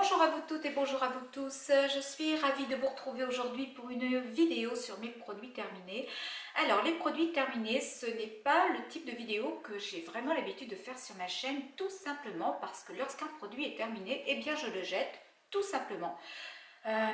Bonjour à vous toutes et bonjour à vous tous, je suis ravie de vous retrouver aujourd'hui pour une vidéo sur mes produits terminés. Alors les produits terminés, ce n'est pas le type de vidéo que j'ai vraiment l'habitude de faire sur ma chaîne, tout simplement parce que lorsqu'un produit est terminé, eh bien je le jette tout simplement.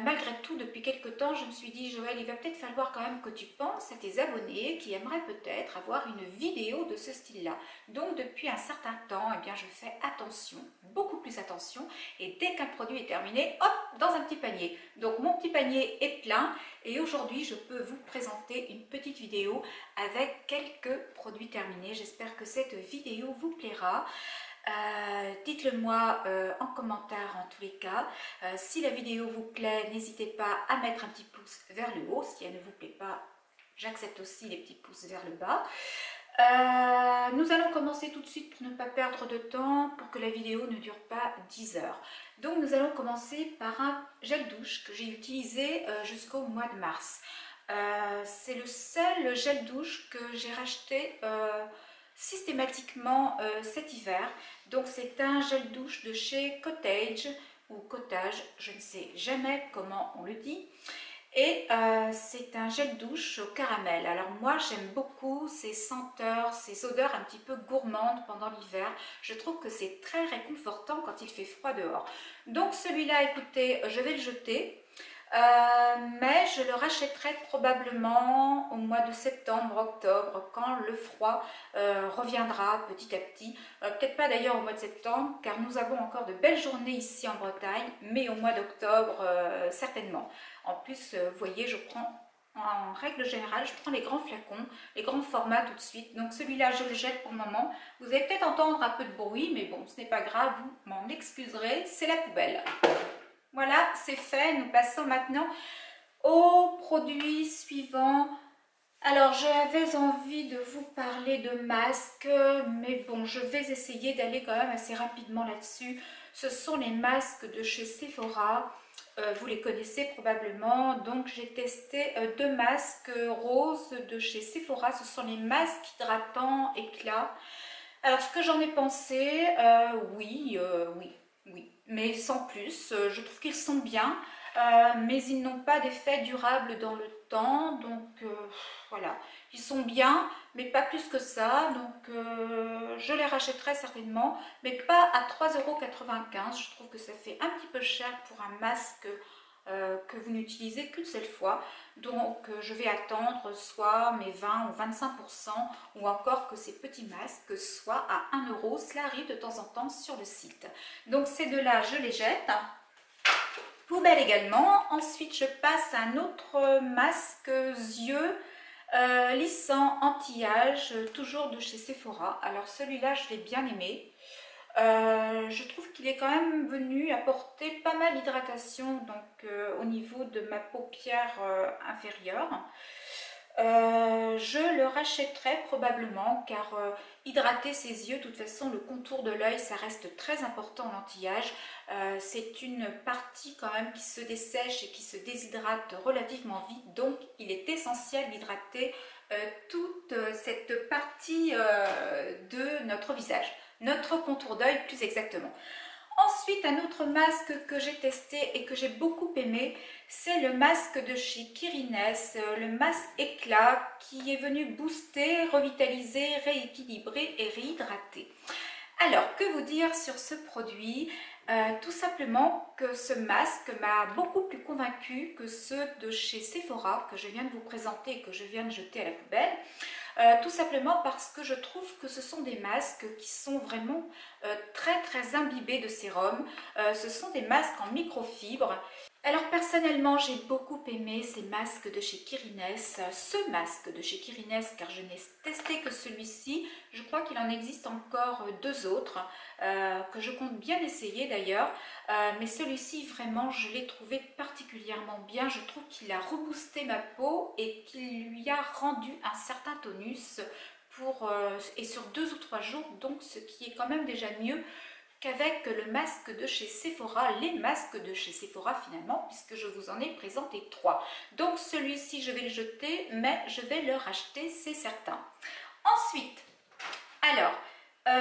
Malgré tout, depuis quelques temps, je me suis dit, Joël, il va peut-être falloir quand même que tu penses à tes abonnés qui aimeraient peut-être avoir une vidéo de ce style-là. Donc, depuis un certain temps, eh bien, je fais attention, beaucoup plus attention. Et dès qu'un produit est terminé, hop, dans un petit panier. Donc, mon petit panier est plein. Et aujourd'hui, je peux vous présenter une petite vidéo avec quelques produits terminés. J'espère que cette vidéo vous plaira. Dites-le moi en commentaire en tous les cas. Si la vidéo vous plaît, n'hésitez pas à mettre un petit pouce vers le haut. Si elle ne vous plaît pas, j'accepte aussi les petits pouces vers le bas. Nous allons commencer tout de suite pour ne pas perdre de temps, pour que la vidéo ne dure pas 10 heures. Donc nous allons commencer par un gel douche que j'ai utilisé jusqu'au mois de mars. C'est le seul gel douche que j'ai racheté systématiquement cet hiver. Donc c'est un gel douche de chez Cottage ou Cottage, je ne sais jamais comment on le dit. Et c'est un gel douche au caramel. Alors moi j'aime beaucoup ces senteurs, ces odeurs un petit peu gourmandes pendant l'hiver. Je trouve que c'est très réconfortant quand il fait froid dehors. Donc celui-là, écoutez, je vais le jeter. Mais je le rachèterai probablement au mois de septembre, octobre, quand le froid reviendra petit à petit. Peut-être pas d'ailleurs au mois de septembre, car nous avons encore de belles journées ici en Bretagne, mais au mois d'octobre, certainement. En plus, vous voyez, je prends, en règle générale, je prends les grands flacons, les grands formats tout de suite. Donc celui-là, je le jette pour le moment. Vous allez peut-être entendre un peu de bruit, mais bon, ce n'est pas grave, vous m'en excuserez, c'est la poubelle. Voilà, c'est fait. Nous passons maintenant au produit suivant. Alors, j'avais envie de vous parler de masques, mais bon, je vais essayer d'aller quand même assez rapidement là-dessus. Ce sont les masques de chez Sephora. Vous les connaissez probablement. Donc, j'ai testé deux masques roses de chez Sephora. Ce sont les masques hydratants éclat. Alors, ce que j'en ai pensé, oui. Mais sans plus, je trouve qu'ils sont bien, mais ils n'ont pas d'effet durable dans le temps, donc voilà, ils sont bien, mais pas plus que ça, donc je les rachèterai certainement, mais pas à 3,95 €, je trouve que ça fait un petit peu cher pour un masque que vous n'utilisez qu'une seule fois, donc je vais attendre soit mes 20 ou 25% ou encore que ces petits masques soient à 1 €, cela arrive de temps en temps sur le site. Donc ces deux-là, je les jette. Poubelle également. Ensuite, je passe à un autre masque yeux lissant anti-âge, toujours de chez Sephora. Alors celui-là, je l'ai bien aimé. Je trouve qu'il est quand même venu apporter pas mal d'hydratation donc au niveau de ma paupière inférieure. Je le rachèterai probablement car hydrater ses yeux, de toute façon le contour de l'œil ça reste très important en anti-âge. C'est une partie quand même qui se dessèche et qui se déshydrate relativement vite, donc il est essentiel d'hydrater toute cette partie de notre visage, notre contour d'œil plus exactement. Ensuite, un autre masque que j'ai testé et que j'ai beaucoup aimé, c'est le masque de chez Kirines, le masque éclat qui est venu booster, revitaliser, rééquilibrer et réhydrater. Alors, que vous dire sur ce produit? Tout simplement que ce masque m'a beaucoup plus convaincue que ceux de chez Sephora que je viens de vous présenter et que je viens de jeter à la poubelle. Tout simplement parce que je trouve que ce sont des masques qui sont vraiment très imbibés de sérum. Ce sont des masques en microfibre. Alors personnellement, j'ai beaucoup aimé ces masques de chez Kirines, ce masque de chez Kirines, car je n'ai testé que celui-ci. Je crois qu'il en existe encore deux autres, que je compte bien essayer d'ailleurs. Mais celui-ci, vraiment, je l'ai trouvé particulièrement bien. Je trouve qu'il a reboosté ma peau et qu'il lui a rendu un certain tonus et sur 2 ou 3 jours, donc ce qui est quand même déjà mieux qu'avec le masque de chez Sephora, les masques de chez Sephora finalement, puisque je vous en ai présenté 3. Donc celui-ci, je vais le jeter, mais je vais le racheter, c'est certain. Ensuite, alors,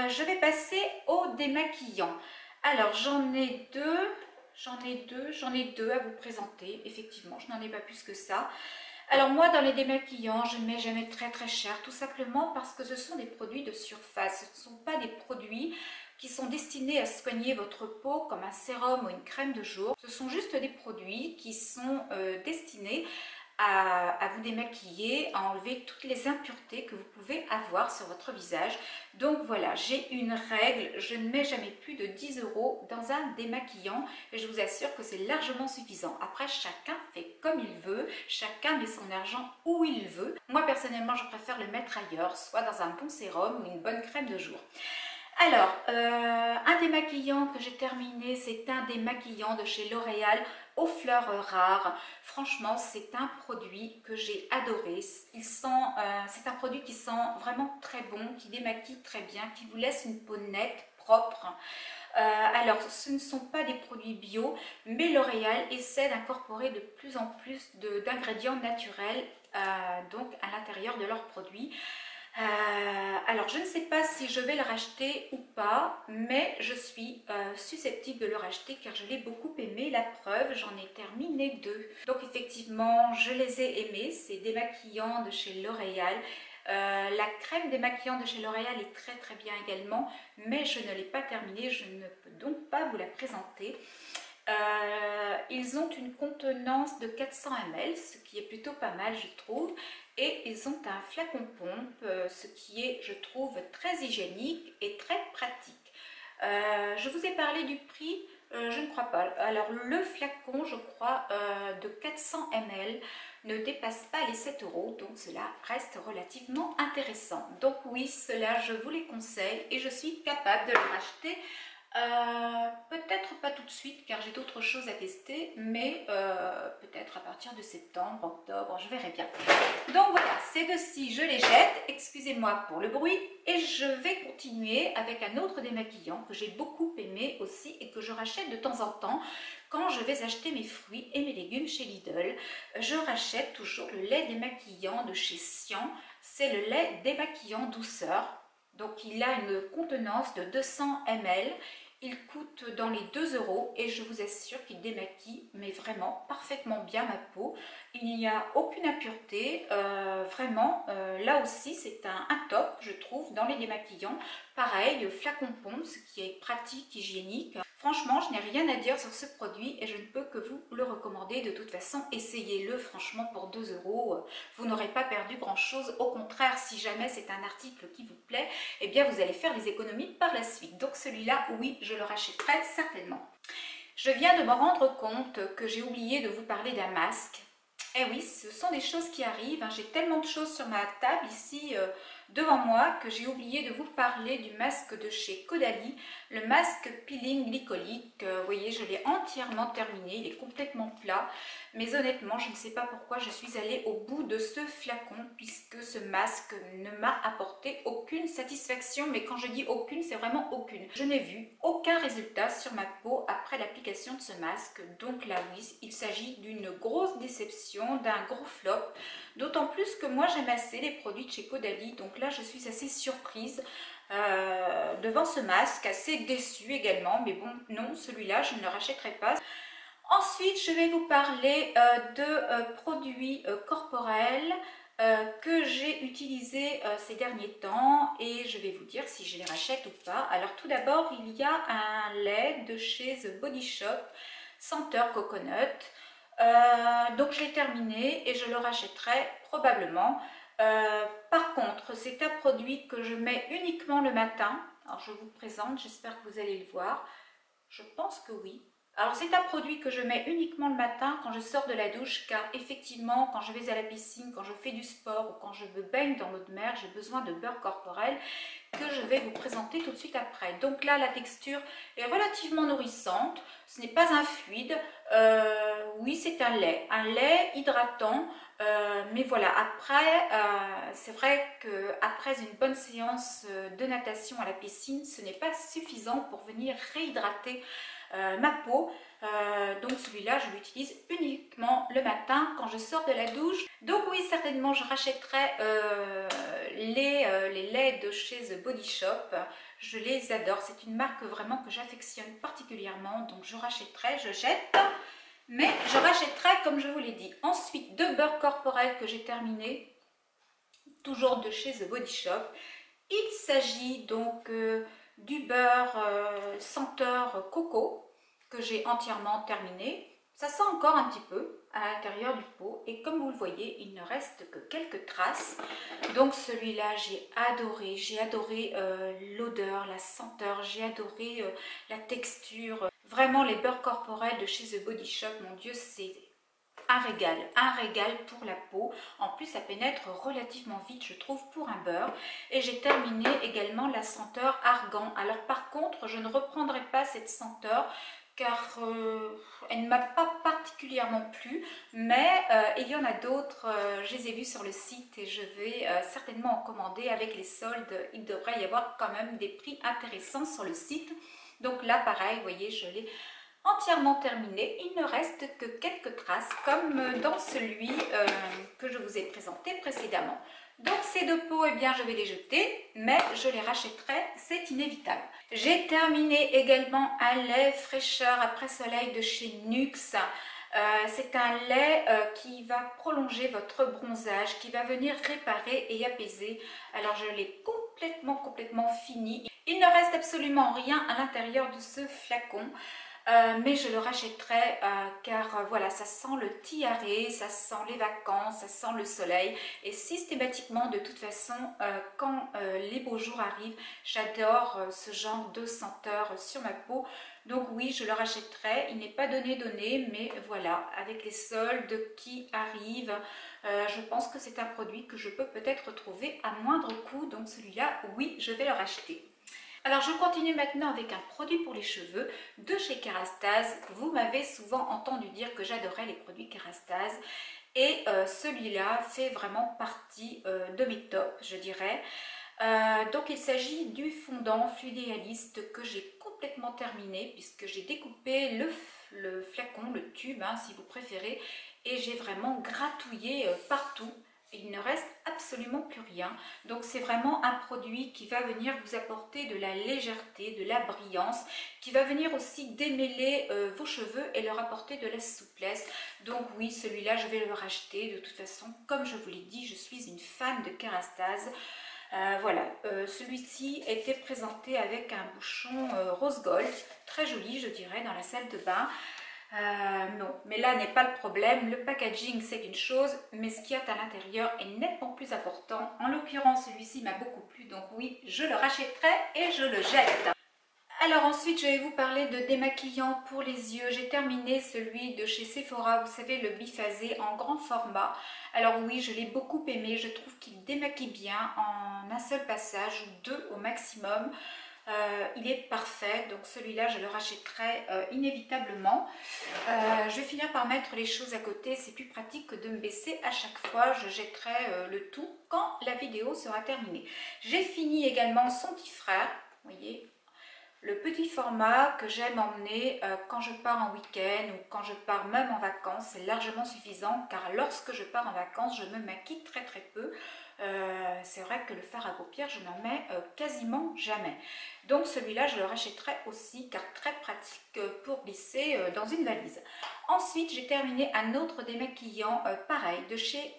je vais passer au démaquillant. Alors, j'en ai deux. J'en ai deux à vous présenter, effectivement, je n'en ai pas plus que ça. Alors moi, dans les démaquillants, je ne mets jamais très cher, tout simplement parce que ce sont des produits de surface. Ce ne sont pas des produits qui sont destinés à soigner votre peau comme un sérum ou une crème de jour. Ce sont juste des produits qui sont destinés à vous démaquiller, à enlever toutes les impuretés que vous pouvez avoir sur votre visage. Donc voilà, j'ai une règle, je ne mets jamais plus de 10 € dans un démaquillant et je vous assure que c'est largement suffisant. Après, chacun fait comme il veut, chacun met son argent où il veut. Moi personnellement, je préfère le mettre ailleurs, soit dans un bon sérum ou une bonne crème de jour. Alors, un démaquillant que j'ai terminé, c'est un démaquillant de chez L'Oréal aux fleurs rares. Franchement, c'est un produit que j'ai adoré. C'est un produit qui sent vraiment très bon, qui démaquille très bien, qui vous laisse une peau nette, propre. Alors, ce ne sont pas des produits bio, mais L'Oréal essaie d'incorporer de plus en plus d'ingrédients naturels donc à l'intérieur de leurs produits. Alors je ne sais pas si je vais le racheter ou pas, mais je suis susceptible de le racheter car je l'ai beaucoup aimé. La preuve, j'en ai terminé 2. Donc effectivement, je les ai aimés, ces démaquillants de chez L'Oréal. La crème démaquillant de chez L'Oréal est très bien également, mais je ne l'ai pas terminée, je ne peux donc pas vous la présenter. Ils ont une contenance de 400 ml, ce qui est plutôt pas mal je trouve, et ils ont un flacon pompe, ce qui est je trouve très hygiénique et très pratique. Je vous ai parlé du prix, je ne crois pas. Alors le flacon je crois de 400 ml ne dépasse pas les 7 €, donc cela reste relativement intéressant. Donc oui, cela je vous les conseille et je suis capable de le racheter. Peut-être pas tout de suite car j'ai d'autres choses à tester, mais peut-être à partir de septembre, octobre, je verrai bien. Donc voilà, ces deux-ci je les jette, excusez-moi pour le bruit, et je vais continuer avec un autre démaquillant que j'ai beaucoup aimé aussi et que je rachète de temps en temps quand je vais acheter mes fruits et mes légumes chez Lidl. Je rachète toujours le lait démaquillant de chez Sian, c'est le lait démaquillant douceur. Donc il a une contenance de 200 ml, il coûte dans les 2 € et je vous assure qu'il démaquille mais vraiment parfaitement bien ma peau. Il n'y a aucune impureté, vraiment là aussi c'est un top je trouve dans les démaquillants. Pareil, le flacon pompe, ce qui est pratique, hygiénique. Franchement, je n'ai rien à dire sur ce produit et je ne peux que vous le recommander. De toute façon, essayez-le franchement pour 2 €. Vous n'aurez pas perdu grand-chose. Au contraire, si jamais c'est un article qui vous plaît, eh bien vous allez faire des économies par la suite. Donc celui-là, oui, je le rachèterai certainement. Je viens de me rendre compte que j'ai oublié de vous parler d'un masque. Eh oui, ce sont des choses qui arrivent. J'ai tellement de choses sur ma table ici devant moi que j'ai oublié de vous parler du masque de chez Caudalie, le masque peeling glycolique. Vous voyez, je l'ai entièrement terminé, il est complètement plat. Mais honnêtement, je ne sais pas pourquoi je suis allée au bout de ce flacon puisque ce masque ne m'a apporté aucune satisfaction. Mais quand je dis aucune, c'est vraiment aucune. Je n'ai vu aucun résultat sur ma peau après l'application de ce masque. Donc là, oui, il s'agit d'une grosse déception, d'un gros flop. D'autant plus que moi, j'aime assez les produits de chez Caudalie. Donc là, je suis assez surprise devant ce masque, assez déçue également. Mais bon, non, celui-là, je ne le rachèterai pas. Ensuite, je vais vous parler de produits corporels que j'ai utilisés ces derniers temps et je vais vous dire si je les rachète ou pas. Alors tout d'abord, il y a un lait de chez The Body Shop, senteur coconut. Donc je l'ai terminé et je le rachèterai probablement. Par contre, c'est un produit que je mets uniquement le matin. Alors je vous présente, j'espère que vous allez le voir. Je pense que oui. Alors c'est un produit que je mets uniquement le matin quand je sors de la douche car effectivement quand je vais à la piscine, quand je fais du sport ou quand je me baigne dans l'eau de mer, j'ai besoin de beurre corporel que je vais vous présenter tout de suite après. Donc là la texture est relativement nourrissante, ce n'est pas un fluide, oui c'est un lait hydratant. Mais voilà, après, c'est vrai qu'après une bonne séance de natation à la piscine, ce n'est pas suffisant pour venir réhydrater ma peau. Donc celui-là, je l'utilise uniquement le matin quand je sors de la douche. Donc oui, certainement, je rachèterai les laits de chez The Body Shop. Je les adore. C'est une marque vraiment que j'affectionne particulièrement. Donc je rachèterai, je jette. Mais je rachèterai, comme je vous l'ai dit. Ensuite, 2 beurres corporels que j'ai terminés. Toujours de chez The Body Shop. Il s'agit donc du beurre senteur coco que j'ai entièrement terminé. Ça sent encore un petit peu à l'intérieur du pot et comme vous le voyez, il ne reste que quelques traces. Donc celui-là, j'ai adoré l'odeur, la senteur, j'ai adoré la texture. Vraiment, les beurres corporels de chez The Body Shop, mon Dieu, c'est un régal pour la peau. En plus, ça pénètre relativement vite, je trouve, pour un beurre. Et j'ai terminé également la senteur argan. Alors par contre, je ne reprendrai pas cette senteur car elle ne m'a pas particulièrement plu, mais il y en a d'autres, je les ai vues sur le site et je vais certainement en commander avec les soldes. Il devrait y avoir quand même des prix intéressants sur le site. Donc là, pareil, vous voyez, je l'ai entièrement terminé. Il ne reste que quelques traces comme dans celui que je vous ai présenté précédemment. Donc ces 2 pots, eh bien, je vais les jeter, mais je les rachèterai, c'est inévitable. J'ai terminé également un lait fraîcheur après soleil de chez Nuxe. C'est un lait qui va prolonger votre bronzage, qui va venir réparer et apaiser. Alors je l'ai complètement fini. Il ne reste absolument rien à l'intérieur de ce flacon. Mais je le rachèterai car voilà, ça sent le tiare, ça sent les vacances, ça sent le soleil et systématiquement de toute façon quand les beaux jours arrivent, j'adore ce genre de senteur sur ma peau. Donc oui, je le rachèterai, il n'est pas donné mais voilà, avec les soldes qui arrivent, je pense que c'est un produit que je peux peut-être trouver à moindre coût, donc celui-là, oui, je vais le racheter. Alors je continue maintenant avec un produit pour les cheveux de chez Kerastase. Vous m'avez souvent entendu dire que j'adorais les produits Kerastase et celui-là fait vraiment partie de mes tops, je dirais. Donc il s'agit du fondant Fluidéaliste que j'ai complètement terminé puisque j'ai découpé le flacon, le tube hein, si vous préférez, et j'ai vraiment gratouillé partout. Il ne reste absolument plus rien. Donc c'est vraiment un produit qui va venir vous apporter de la légèreté, de la brillance, qui va venir aussi démêler vos cheveux et leur apporter de la souplesse. Donc oui, celui-là, je vais le racheter. De toute façon, comme je vous l'ai dit, je suis une fan de Kerastase. Voilà, celui-ci était présenté avec un bouchon rose gold, très joli je dirais, dans la salle de bain. Non, mais là n'est pas le problème. Le packaging c'est une chose, mais ce qu'il y a à l'intérieur est nettement plus important. En l'occurrence, celui-ci m'a beaucoup plu, donc oui, je le rachèterai et je le jette. Alors ensuite, je vais vous parler de démaquillant pour les yeux. J'ai terminé celui de chez Sephora, vous savez, le biphasé en grand format. Alors oui, je l'ai beaucoup aimé. Je trouve qu'il démaquille bien en un seul passage ou 2 au maximum. Il est parfait, donc celui-là je le rachèterai inévitablement. Je vais finir par mettre les choses à côté, c'est plus pratique que de me baisser à chaque fois. Je jetterai le tout quand la vidéo sera terminée. J'ai fini également son petit frère, vous voyez, le petit format que j'aime emmener quand je pars en week-end ou quand je pars même en vacances. C'est largement suffisant car lorsque je pars en vacances, je me maquille très peu. C'est vrai que le fard à paupières, je n'en mets quasiment jamais. Donc celui-là, je le rachèterai aussi car très pratique pour glisser dans une valise. Ensuite, j'ai terminé un autre démaquillant pareil de chez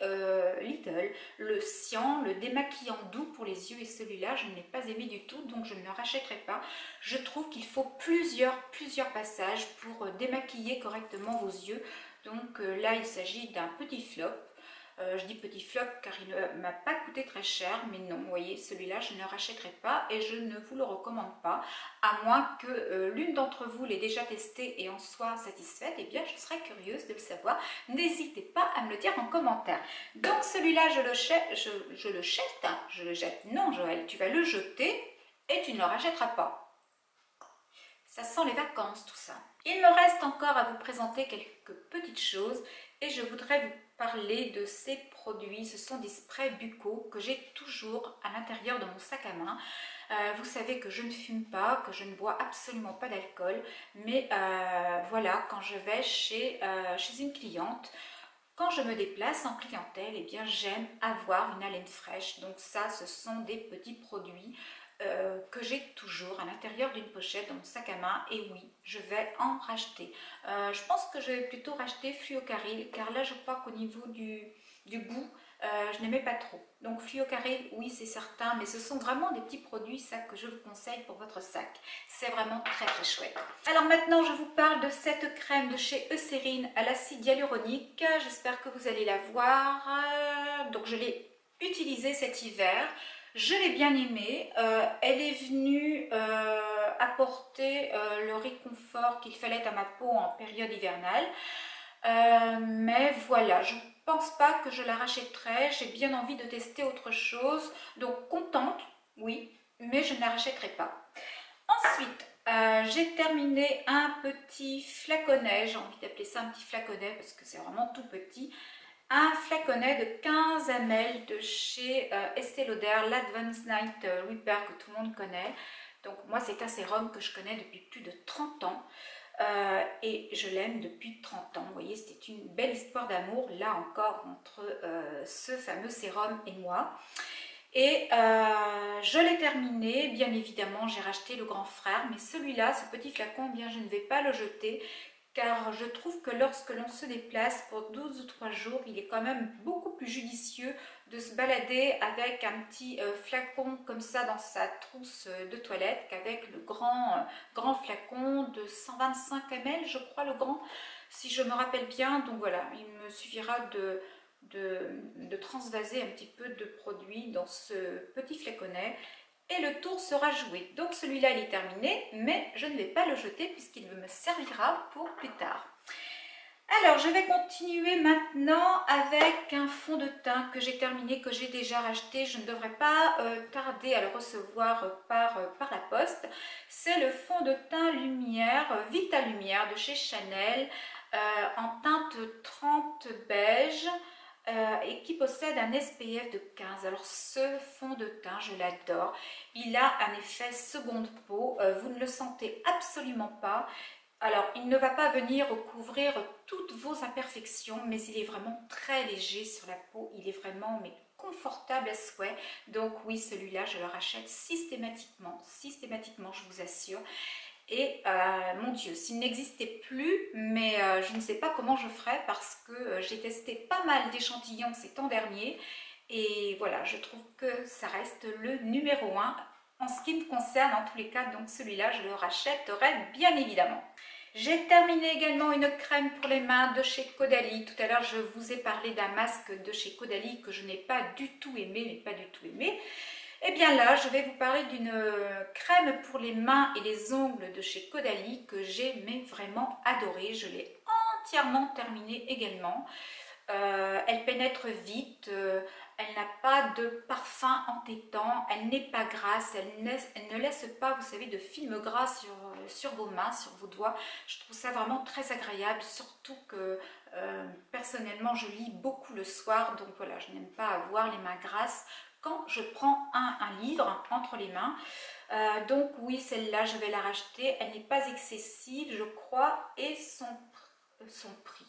Lidl, le Cyan, le démaquillant doux pour les yeux. Et celui-là, je ne l'ai pas aimé du tout, donc je ne le rachèterai pas. Je trouve qu'il faut plusieurs passages pour démaquiller correctement vos yeux. Donc là, il s'agit d'un petit flop. Je dis petit flop car il ne m'a pas coûté très cher, mais non, vous voyez, celui-là je ne rachèterai pas et je ne vous le recommande pas, à moins que l'une d'entre vous l'ait déjà testé et en soit satisfaite. Eh bien je serais curieuse de le savoir, n'hésitez pas à me le dire en commentaire. Donc celui-là je le jette, non Joël, tu vas le jeter et tu ne le rachèteras pas. Ça sent les vacances tout ça. Il me reste encore à vous présenter quelques petites choses et je voudrais vous parler de ces produits. Ce sont des sprays buccaux que j'ai toujours à l'intérieur de mon sac à main. Vous savez que je ne fume pas, que je ne bois absolument pas d'alcool, mais voilà, quand je vais chez une cliente, quand je me déplace en clientèle, eh bien j'aime avoir une haleine fraîche. Donc ça, ce sont des petits produits que j'ai toujours à l'intérieur d'une pochette dans mon sac à main. Et oui, je vais en racheter. Je pense que je vais plutôt racheter Fluocaril, car là je crois qu'au niveau du goût, je n'aimais pas trop. Donc Fluocaril, oui c'est certain, mais ce sont vraiment des petits produits, ça, que je vous conseille pour votre sac. C'est vraiment très très chouette. Alors maintenant je vous parle de cette crème de chez Eucérine à l'acide hyaluronique. J'espère que vous allez la voir. Donc je l'ai utilisée cet hiver. Je l'ai bien aimée. Elle est venue apporter le réconfort qu'il fallait à ma peau en période hivernale. Mais voilà, je ne pense pas que je la rachèterai. J'ai bien envie de tester autre chose. Donc contente, oui, mais je ne la rachèterai pas. Ensuite, j'ai terminé un petit flaconnet. J'ai envie d'appeler ça un petit flaconnet parce que c'est vraiment tout petit. Un flaconnet de 15 ml de chez Estée Lauder, l'Advanced Night Repair que tout le monde connaît. Donc moi c'est un sérum que je connais depuis plus de 30 ans et je l'aime depuis 30 ans. Vous voyez, c'était une belle histoire d'amour là encore entre ce fameux sérum et moi. Et je l'ai terminé, bien évidemment j'ai racheté le grand frère, mais celui-là, ce petit flacon, bien je ne vais pas le jeter, car je trouve que lorsque l'on se déplace pour 12 ou 3 jours, il est quand même beaucoup plus judicieux de se balader avec un petit flacon comme ça dans sa trousse de toilette qu'avec le grand flacon de 125 ml, je crois, le grand, si je me rappelle bien. Donc voilà, il me suffira de transvaser un petit peu de produit dans ce petit flaconnet et le tour sera joué. Donc celui-là il est terminé, mais je ne vais pas le jeter puisqu'il me servira pour plus tard. Alors je vais continuer maintenant avec un fond de teint que j'ai terminé, que j'ai déjà racheté. Je ne devrais pas tarder à le recevoir par la poste. C'est le fond de teint Lumière, Vita Lumière de chez Chanel en teinte 30 beige. Et qui possède un SPF de 15. Alors ce fond de teint, je l'adore. Il a un effet seconde peau. Vous ne le sentez absolument pas. Alors il ne va pas venir recouvrir toutes vos imperfections, mais il est vraiment très léger sur la peau. Il est vraiment confortable à souhait. Donc oui, celui-là, je le rachète systématiquement, je vous assure. Et mon Dieu, s'il n'existait plus, mais je ne sais pas comment je ferais parce que j'ai testé pas mal d'échantillons ces temps derniers et voilà, je trouve que ça reste le numéro 1 en ce qui me concerne en tous les cas. Donc celui-là, je le rachèterai bien évidemment. J'ai terminé également une crème pour les mains de chez Caudalie. Tout à l'heure, je vous ai parlé d'un masque de chez Caudalie que je n'ai pas du tout aimé, mais pas du tout aimé. Et bien là, je vais vous parler d'une crème pour les mains et les ongles de chez Caudalie que j'ai vraiment adorée. Je l'ai entièrement terminée également. Elle pénètre vite, elle n'a pas de parfum entêtant, elle n'est pas grasse, elle ne laisse pas, vous savez, de film gras sur vos mains, sur vos doigts. Je trouve ça vraiment très agréable, surtout que personnellement, je lis beaucoup le soir, donc voilà, je n'aime pas avoir les mains grasses quand je prends un livre entre les mains. Donc oui, celle-là, je vais la racheter. Elle n'est pas excessive, je crois, et son prix.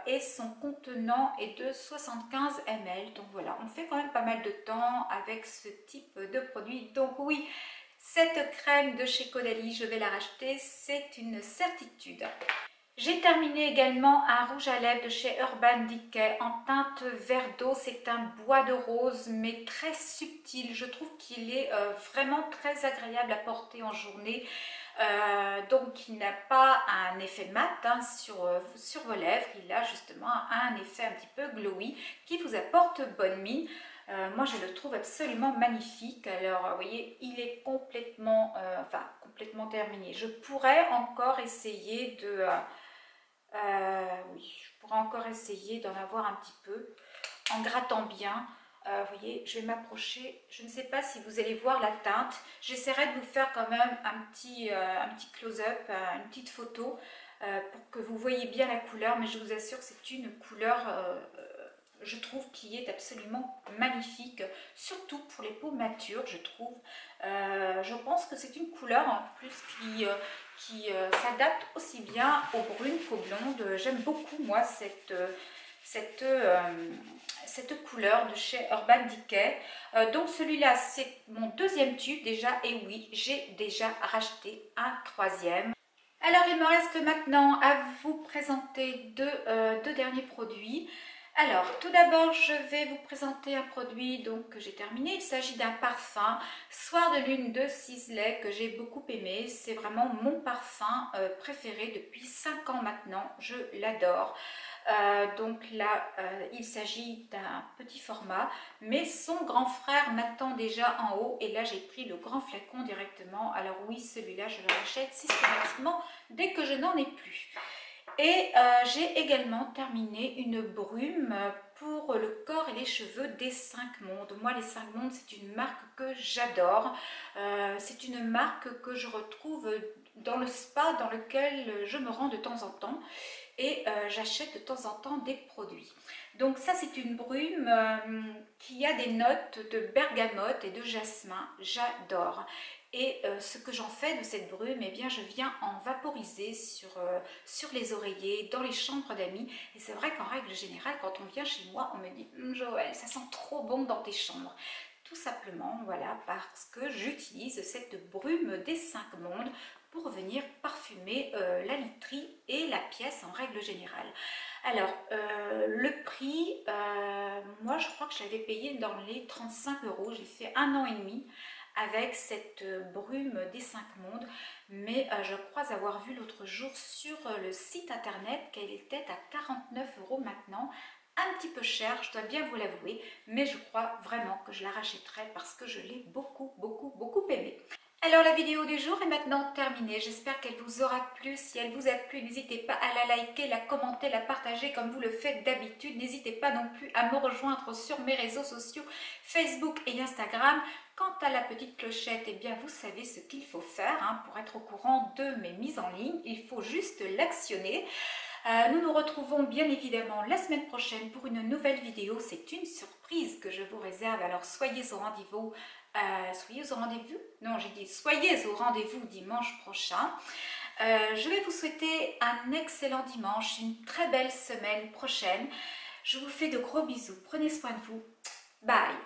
Et son contenant est de 75 ml. Donc voilà, on fait quand même pas mal de temps avec ce type de produit. Donc oui, cette crème de chez Caudalie, je vais la racheter, c'est une certitude. J'ai terminé également un rouge à lèvres de chez Urban Decay en teinte vert d'eau. C'est un bois de rose mais très subtil. Je trouve qu'il est vraiment très agréable à porter en journée. Donc il n'a pas un effet mat sur vos lèvres. Il a justement un effet un petit peu glowy qui vous apporte bonne mine. Moi je le trouve absolument magnifique. Alors vous voyez, il est complètement terminé. Je pourrais encore essayer de... oui, je pourrais encore essayer d'en avoir un petit peu en grattant bien. Vous voyez, je vais m'approcher. Je ne sais pas si vous allez voir la teinte. J'essaierai de vous faire quand même un petit close-up, une petite photo pour que vous voyez bien la couleur. Mais je vous assure que c'est une couleur, je trouve, qui est absolument magnifique. Surtout pour les peaux matures, je trouve. Je pense que c'est une couleur en plus qui s'adapte aussi bien aux brunes qu'aux blondes. J'aime beaucoup, moi, cette couleur de chez Urban Decay. Donc celui-là, c'est mon deuxième tube déjà. Et oui, j'ai déjà racheté un troisième. Alors, il me reste maintenant à vous présenter deux derniers produits. Alors, tout d'abord, je vais vous présenter un produit donc, que j'ai terminé. Il s'agit d'un parfum Soir de Lune de Sisley que j'ai beaucoup aimé. C'est vraiment mon parfum préféré depuis 5 ans maintenant. Je l'adore. Donc là, il s'agit d'un petit format, mais son grand frère m'attend déjà en haut. Et là, j'ai pris le grand flacon directement. Alors oui, celui-là, je le rachète systématiquement dès que je n'en ai plus. Et j'ai également terminé une brume pour le corps et les cheveux des 5 Mondes. Moi, les 5 Mondes, c'est une marque que j'adore. C'est une marque que je retrouve dans le spa dans lequel je me rends de temps en temps. Et j'achète de temps en temps des produits. Donc ça, c'est une brume qui a des notes de bergamote et de jasmin. J'adore. Et ce que j'en fais de cette brume, eh bien, je viens en vaporiser sur les oreillers, dans les chambres d'amis. Et c'est vrai qu'en règle générale, quand on vient chez moi, on me dit « Joël, ça sent trop bon dans tes chambres ». Tout simplement, voilà, parce que j'utilise cette brume des 5 Mondes pour venir parfumer la literie et la pièce en règle générale. Alors, le prix, moi je crois que je l'avais payé dans les 35 €. J'ai fait 1 an et demi avec cette brume des 5 Mondes, mais je crois avoir vu l'autre jour sur le site internet qu'elle était à 49 € maintenant. Un petit peu cher, je dois bien vous l'avouer, mais je crois vraiment que je la rachèterai parce que je l'ai beaucoup aimée. Alors la vidéo du jour est maintenant terminée, j'espère qu'elle vous aura plu. Si elle vous a plu, n'hésitez pas à la liker, la commenter, la partager comme vous le faites d'habitude. N'hésitez pas non plus à me rejoindre sur mes réseaux sociaux Facebook et Instagram. Quant à la petite clochette, eh bien vous savez ce qu'il faut faire pour être au courant de mes mises en ligne. Il faut juste l'actionner. Nous nous retrouvons bien évidemment la semaine prochaine pour une nouvelle vidéo. C'est une surprise que je vous réserve, alors soyez au rendez-vous. Non, j'ai dit soyez au rendez-vous dimanche prochain. Je vais vous souhaiter un excellent dimanche, une très belle semaine prochaine. Je vous fais de gros bisous. Prenez soin de vous. Bye.